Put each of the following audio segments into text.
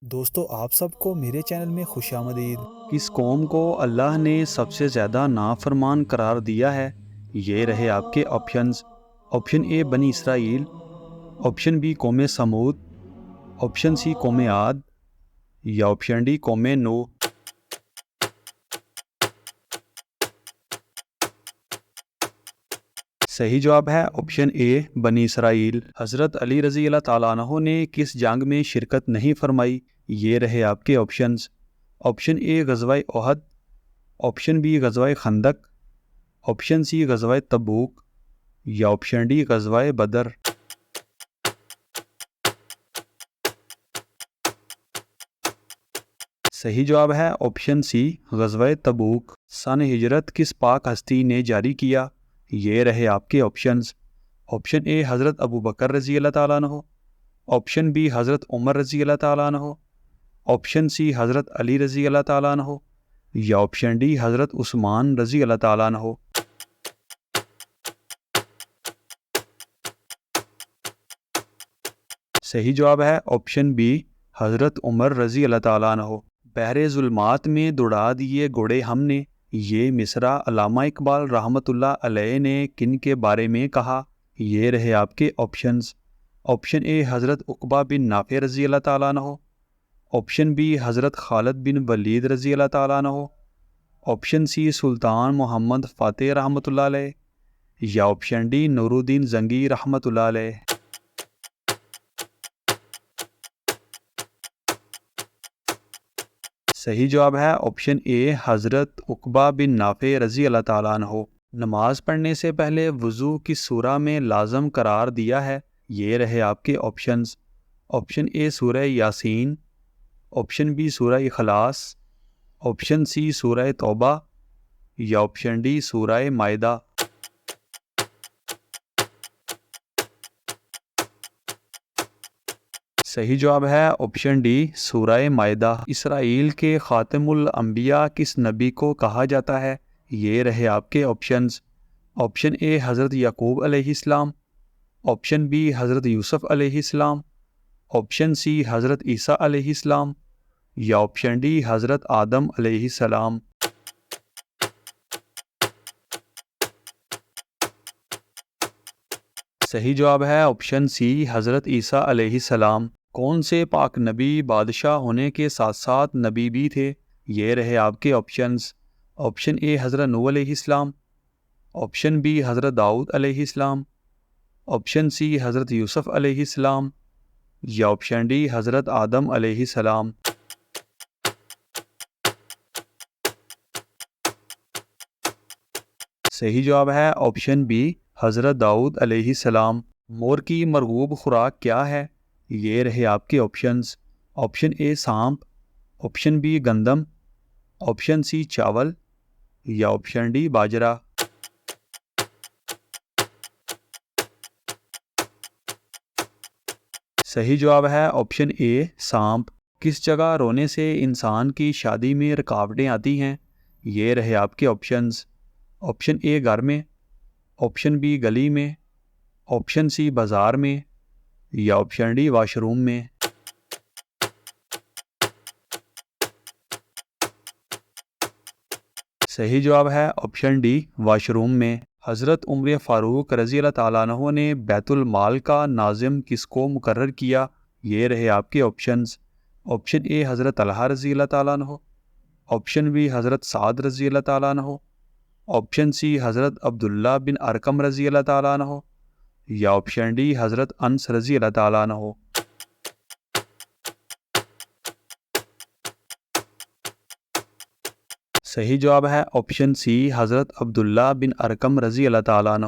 دوستو آپ سب کو میرے چینل میں خوش آمدید۔ کس قوم کو اللہ نے سب سے زیادہ نافرمان قرار دیا ہے؟ یہ رہے آپ کے آپشنز۔ آپشن اے بنی اسرائیل، آپشن بی قوم سمود، آپشن سی قوم عاد یا آپشن ڈی قوم نوح۔ صحیح جواب ہے آپشن اے بنی اسرائیل۔ حضرت علی رضی اللہ تعالیٰ عنہ نے کس جنگ میں شرکت نہیں فرمائی؟ یہ رہے آپ کے آپشنز۔ آپشن اے غزوہ احد، آپشن بی غزوہ خندق، آپشن سی غزوہ تبوک یا آپشن ڈی غزوہ بدر۔ صحیح جواب ہے آپشن سی غزوہ تبوک۔ سن ہجرت کس پاک ہستی نے جاری کیا؟ یہ رہے آپ کے آپشنز۔ آپشن اے حضرت ابو بکر رضی اللہ تعالیٰ عنہ، آپشن بی حضرت عمر رضی اللہ تعالیٰ عنہ، آپشن سی حضرت علی رضی اللہ تعالیٰ عنہ یا آپشن ڈی حضرت عثمان رضی اللہ تعالیٰ عنہ۔ صحیح جواب ہے آپشن بی حضرت عمر رضی اللہ تعالیٰ عنہ۔ بحر ظلمات میں دوڑا دیے گھوڑے ہم نے، یہ مصرع علامہ اقبال رحمۃ اللہ علیہ نے کن کے بارے میں کہا؟ یہ رہے آپ کے آپشنز۔ آپشن اے حضرت عقبہ بن نافع رضی اللہ تعالیٰ عنہ، آپشن بی حضرت خالد بن ولید رضی اللہ تعالیٰ عنہ، آپشن سی سلطان محمد فاتح رحمۃ اللہ علیہ یا آپشن ڈی نور الدین زنگی رحمۃ اللہ علیہ۔ صحیح جواب ہے آپشن اے حضرت عقبہ بن نافع رضی اللہ تعالیٰ عنہ۔ نماز پڑھنے سے پہلے وضو کس سورہ میں لازم قرار دیا ہے؟ یہ رہے آپ کے آپشنز۔ آپشن اے سورہ یاسین، آپشن بی سورہ اخلاص، آپشن سی سورہ توبہ یا آپشن ڈی سورہ مائدہ۔ صحیح جواب ہے آپشن ڈی سورہ مائدہ۔ اسرائیل کے خاتم الانبیاء کس نبی کو کہا جاتا ہے؟ یہ رہے آپ کے آپشنز۔ آپشن اے حضرت یعقوب علیہ السلام، آپشن بی حضرت یوسف علیہ السلام، آپشن سی حضرت عیسیٰ علیہ السلام یا آپشن ڈی حضرت آدم علیہ السلام۔ صحیح جواب ہے آپشن سی حضرت عیسیٰ علیہ السلام۔ کون سے پاک نبی بادشاہ ہونے کے ساتھ ساتھ نبی بھی تھے؟ یہ رہے آپ کے آپشنز۔ آپشن اے حضرت نوح علیہ السلام، آپشن بی حضرت داؤد علیہ السلام، آپشن سی حضرت یوسف علیہ السلام یا آپشن ڈی حضرت آدم علیہ السلام۔ صحیح جواب ہے آپشن بی حضرت داؤد علیہ السلام۔ مور کی مرغوب خوراک کیا ہے؟ یہ رہے آپ کے آپشنز۔ آپشن اے سانپ، آپشن بی گندم، آپشن سی چاول یا آپشن ڈی باجرہ۔ صحیح جواب ہے آپشن اے سانپ۔ کس جگہ رونے سے انسان کی شادی میں رکاوٹیں آتی ہیں؟ یہ رہے آپ کے آپشنز۔ آپشن اے گھر میں، آپشن بی گلی میں، آپشن سی بازار میں یا آپشن ڈی واش روم میں۔ صحیح جواب ہے آپشن ڈی واش روم میں۔ حضرت عمر فاروق رضی اللہ تعالیٰ عنہ نے بیت المال کا ناظم کس کو مقرر کیا؟ یہ رہے آپ کے آپشنز۔ آپشن اے حضرت طلحہ رضی اللہ تعالیٰ عنہ، آپشن بی حضرت سعد رضی اللہ تعالیٰ عنہ، آپشن سی حضرت عبداللہ بن ارقم رضی اللہ تعالیٰ عنہ یا آپشن ڈی حضرت انس رضی اللہ تعالیٰ عنہ۔ صحیح جواب ہے آپشن سی حضرت عبداللہ بن ارقم رضی اللہ تعالیٰ عنہ۔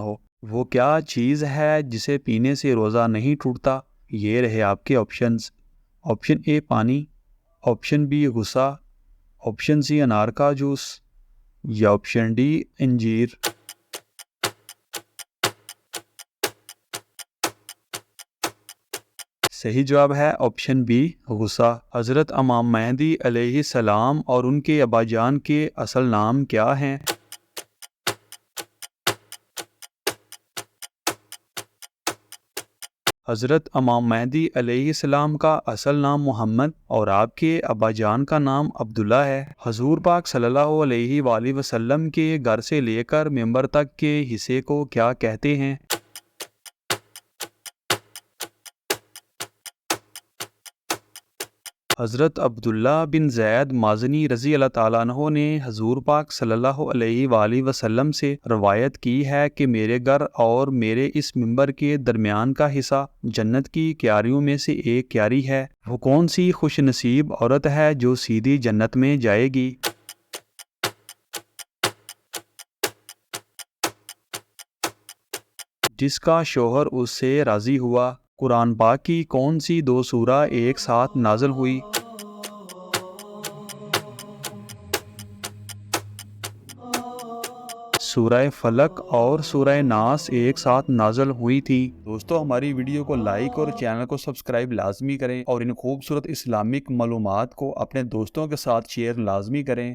وہ کیا چیز ہے جسے پینے سے روزہ نہیں ٹوٹتا؟ یہ رہے آپ کے آپشنز۔ آپشن اے پانی، آپشن بی غصہ، آپشن سی انار کا جوس یا آپشن ڈی انجیر۔ صحیح جواب ہے آپشن بی غصہ۔ حضرت امام مہدی علیہ السلام اور ان کے ابا جان کے اصل نام کیا ہیں؟ حضرت امام مہدی علیہ السلام کا اصل نام محمد اور آپ کے ابا جان کا نام عبداللہ ہے۔ حضور پاک صلی اللہ علیہ وآلہ وسلم کے گھر سے لے کر ممبر تک کے حصے کو کیا کہتے ہیں؟ حضرت عبداللہ بن زید مازنی رضی اللہ تعالیٰ عنہ نے حضور پاک صلی اللہ علیہ وآلہ وسلم سے روایت کی ہے کہ میرے گھر اور میرے اس ممبر کے درمیان کا حصہ جنت کی کیاریوں میں سے ایک کیاری ہے۔ وہ کون سی خوش نصیب عورت ہے جو سیدھی جنت میں جائے گی؟ جس کا شوہر اس سے راضی ہوا۔ قرآن پاک کی کون سی 2 سورہ ایک ساتھ نازل ہوئی؟ سورہ فلق اور سورہ ناس ایک ساتھ نازل ہوئی تھی۔ دوستو ہماری ویڈیو کو لائک اور چینل کو سبسکرائب لازمی کریں اور ان خوبصورت اسلامک معلومات کو اپنے دوستوں کے ساتھ شیئر لازمی کریں۔